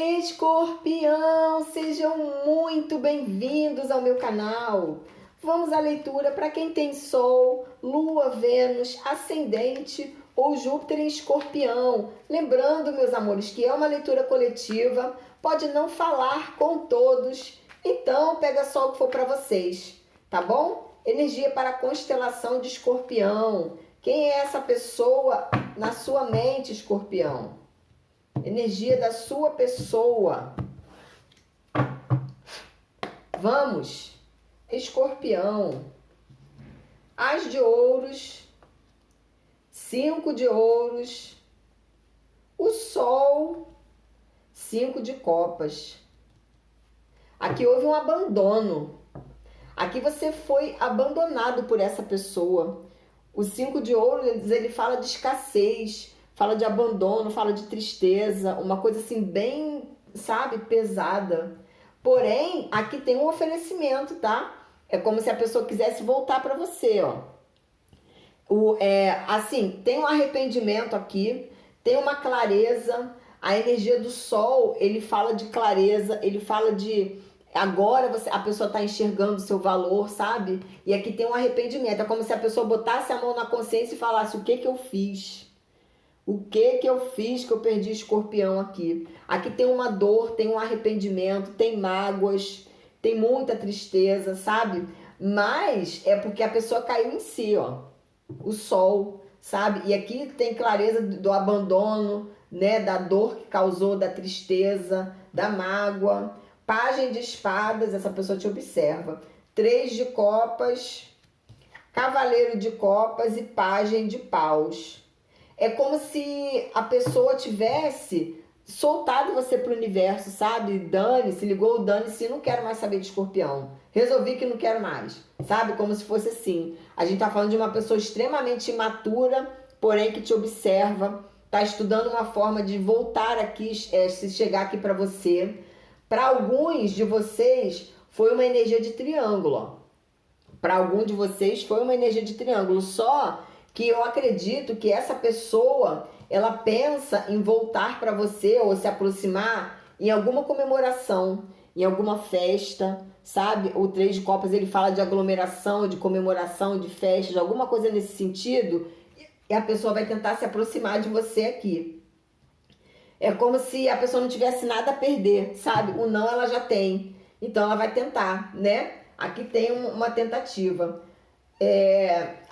Escorpião, sejam muito bem-vindos ao meu canal. Vamos à leitura para quem tem Sol, Lua, Vênus, Ascendente ou Júpiter em Escorpião. Lembrando, meus amores, que é uma leitura coletiva, pode não falar com todos, então pega só o que for para vocês, tá bom? Energia para a constelação de Escorpião. Quem é essa pessoa na sua mente, Escorpião? Energia da sua pessoa. Vamos. Escorpião. As de ouros. 5 de ouros. O Sol. 5 de copas. Aqui houve um abandono. Aqui você foi abandonado por essa pessoa. O 5 de ouros, ele fala de escassez, fala de abandono, fala de tristeza, uma coisa assim bem, sabe, pesada. Porém, aqui tem um oferecimento, tá? É como se a pessoa quisesse voltar para você, ó. Assim, tem um arrependimento aqui, tem uma clareza. A energia do Sol, ele fala de clareza, ele fala de... Agora a pessoa está enxergando o seu valor, sabe? E aqui tem um arrependimento. É como se a pessoa botasse a mão na consciência e falasse: o que que eu fiz? O que que eu fiz que eu perdi Escorpião aqui? Aqui tem uma dor, tem um arrependimento, tem mágoas, tem muita tristeza, sabe? Mas é porque a pessoa caiu em si, ó. O Sol, sabe? E aqui tem clareza do abandono, né? Da dor que causou, da tristeza, da mágoa. Pajem de espadas, essa pessoa te observa. 3 de copas, cavaleiro de copas e pajem de paus. É como se a pessoa tivesse soltado você para o universo, sabe? Dane-se, ligou o dane-se, não quero mais saber de Escorpião. Resolvi que não quero mais, sabe? Como se fosse assim. A gente tá falando de uma pessoa extremamente imatura, porém que te observa, tá estudando uma forma de voltar aqui, se chegar aqui para você. Para alguns de vocês foi uma energia de triângulo. Para algum de vocês foi uma energia de triângulo. Só que eu acredito que essa pessoa, ela pensa em voltar para você ou se aproximar em alguma comemoração, em alguma festa, sabe? O 3 de copas, ele fala de aglomeração, de comemoração, de festa, de alguma coisa nesse sentido. E a pessoa vai tentar se aproximar de você aqui. É como se a pessoa não tivesse nada a perder, sabe? O não ela já tem. Então ela vai tentar, né? Aqui tem uma tentativa.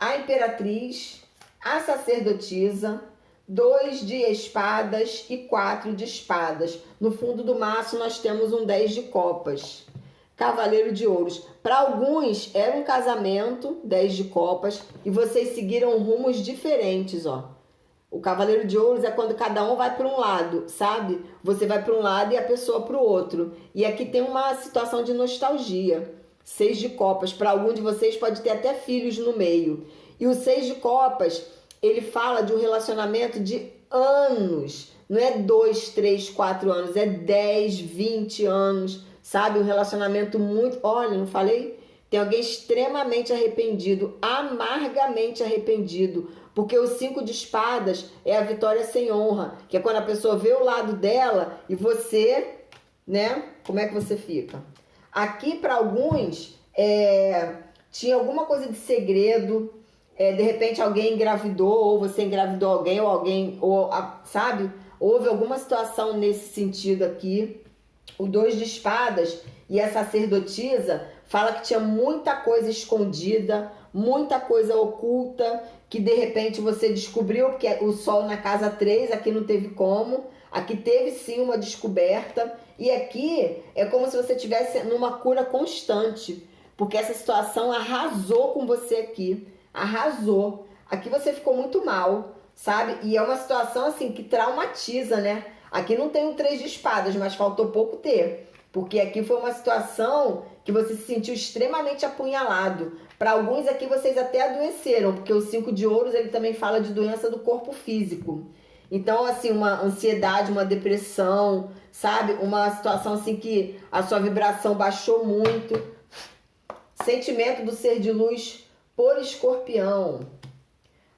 A imperatriz, a sacerdotisa, 2 de espadas e 4 de espadas. No fundo do maço nós temos um 10 de copas. Cavaleiro de ouros. Para alguns era um casamento, 10 de copas, e vocês seguiram rumos diferentes, ó. O cavaleiro de ouros é quando cada um vai para um lado, sabe? Você vai para um lado e a pessoa para o outro. E aqui tem uma situação de nostalgia. 6 de copas. Para algum de vocês pode ter até filhos no meio. E o 6 de copas, ele fala de um relacionamento de anos. Não é 2, 3, 4 anos. É 10, 20 anos. Sabe? Um relacionamento muito... Olha, não falei? Tem alguém extremamente arrependido. Amargamente arrependido. Porque o 5 de espadas é a vitória sem honra, que é quando a pessoa vê o lado dela e você, né? Como é que você fica? Aqui, para alguns, tinha alguma coisa de segredo, de repente alguém engravidou, ou você engravidou alguém, sabe? Houve alguma situação nesse sentido aqui. O 2 de espadas e a sacerdotisa fala que tinha muita coisa escondida, muita coisa oculta, que de repente você descobriu, porque o Sol na casa 3, aqui não teve como, aqui teve sim uma descoberta, e aqui é como se você estivesse numa cura constante, porque essa situação arrasou com você aqui, arrasou. Aqui você ficou muito mal, sabe? E é uma situação assim que traumatiza, né? Aqui não tem um 3 de espadas, mas faltou pouco ter. Porque aqui foi uma situação que você se sentiu extremamente apunhalado. Para alguns aqui vocês até adoeceram, porque o 5 de ouros ele também fala de doença do corpo físico. Então, assim, uma ansiedade, uma depressão, sabe? Uma situação assim que a sua vibração baixou muito. Sentimento do ser de luz por Escorpião.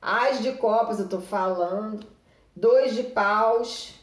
As de copas eu tô falando. 2 de paus.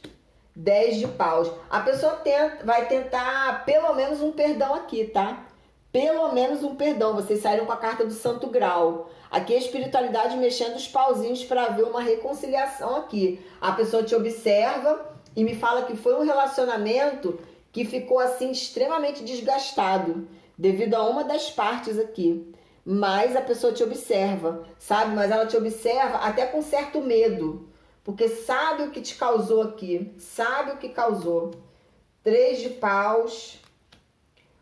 10 de paus. A pessoa vai tentar pelo menos um perdão aqui, tá? Pelo menos um perdão. Vocês saíram com a carta do Santo Grau. Aqui a espiritualidade mexendo os pauzinhos para ver uma reconciliação aqui. A pessoa te observa e me fala que foi um relacionamento que ficou assim extremamente desgastado devido a uma das partes aqui. Mas a pessoa te observa, sabe? Mas ela te observa até com certo medo, porque sabe o que te causou aqui, sabe o que causou. 3 de paus,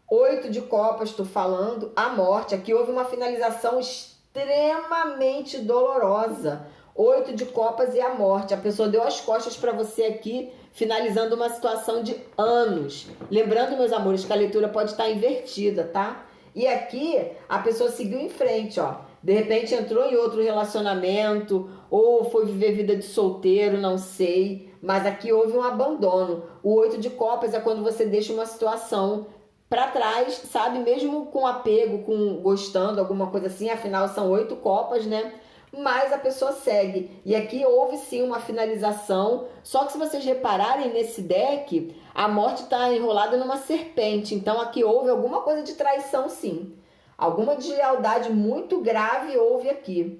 8 de copas, estou falando, a morte. Aqui houve uma finalização extremamente dolorosa. 8 de copas e a morte. A pessoa deu as costas para você aqui, finalizando uma situação de anos. Lembrando, meus amores, que a leitura pode estar invertida, tá? E aqui a pessoa seguiu em frente, ó. De repente entrou em outro relacionamento ou foi viver vida de solteiro, não sei. Mas aqui houve um abandono. O 8 de copas é quando você deixa uma situação para trás, sabe? Mesmo com apego, com gostando, alguma coisa assim. Afinal, são 8 copas, né? Mas a pessoa segue. E aqui houve sim uma finalização. Só que se vocês repararem nesse deck, a morte está enrolada numa serpente. Então aqui houve alguma coisa de traição, sim. Alguma deslealdade muito grave houve aqui.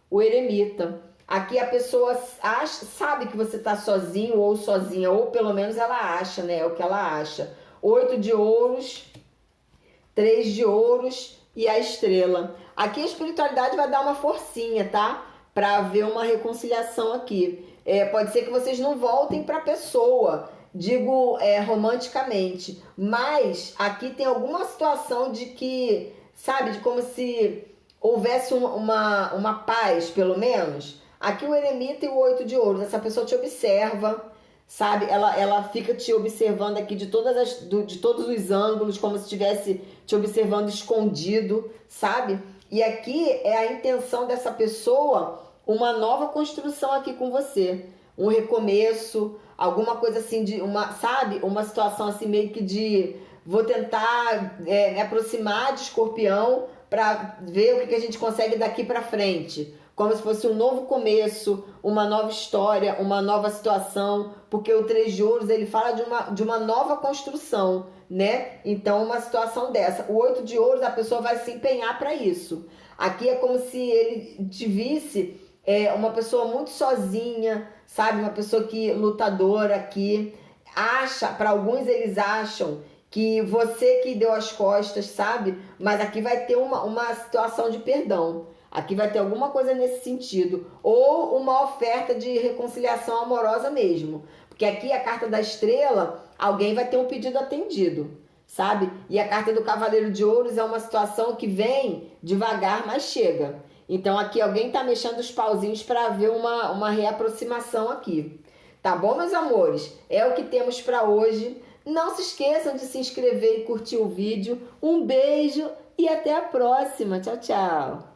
O eremita. Aqui a pessoa sabe que você está sozinho ou sozinha, ou pelo menos ela acha, né? É o que ela acha. 8 de ouros, 3 de ouros e a estrela. Aqui a espiritualidade vai dar uma forcinha, tá? Para ver uma reconciliação aqui. Pode ser que vocês não voltem para a pessoa, digo romanticamente, mas aqui tem alguma situação de que, sabe, de como se houvesse uma paz, pelo menos. Aqui o eremita e o 8 de ouros, essa pessoa te observa, sabe? Ela fica te observando aqui de todos os ângulos, como se estivesse te observando escondido, sabe? E aqui é a intenção dessa pessoa, uma nova construção aqui com você. Um recomeço, alguma coisa assim, sabe? Uma situação assim meio que de... Vou tentar me aproximar de Escorpião para ver o que a gente consegue daqui para frente. Como se fosse um novo começo, uma nova história, uma nova situação, porque o 3 de ouros ele fala de uma nova construção, né? Então, uma situação dessa. O 8 de ouros, a pessoa vai se empenhar para isso. Aqui é como se ele te visse uma pessoa muito sozinha, sabe? Uma pessoa que lutadora aqui. Para alguns eles acham que você que deu as costas, sabe? Mas aqui vai ter uma situação de perdão. Aqui vai ter alguma coisa nesse sentido. Ou uma oferta de reconciliação amorosa mesmo. Porque aqui a carta da estrela, alguém vai ter um pedido atendido, sabe? E a carta do cavaleiro de ouros é uma situação que vem devagar, mas chega. Então aqui alguém está mexendo os pauzinhos para ver uma reaproximação aqui. Tá bom, meus amores? É o que temos para hoje. Não se esqueçam de se inscrever e curtir o vídeo. Um beijo e até a próxima. Tchau, tchau.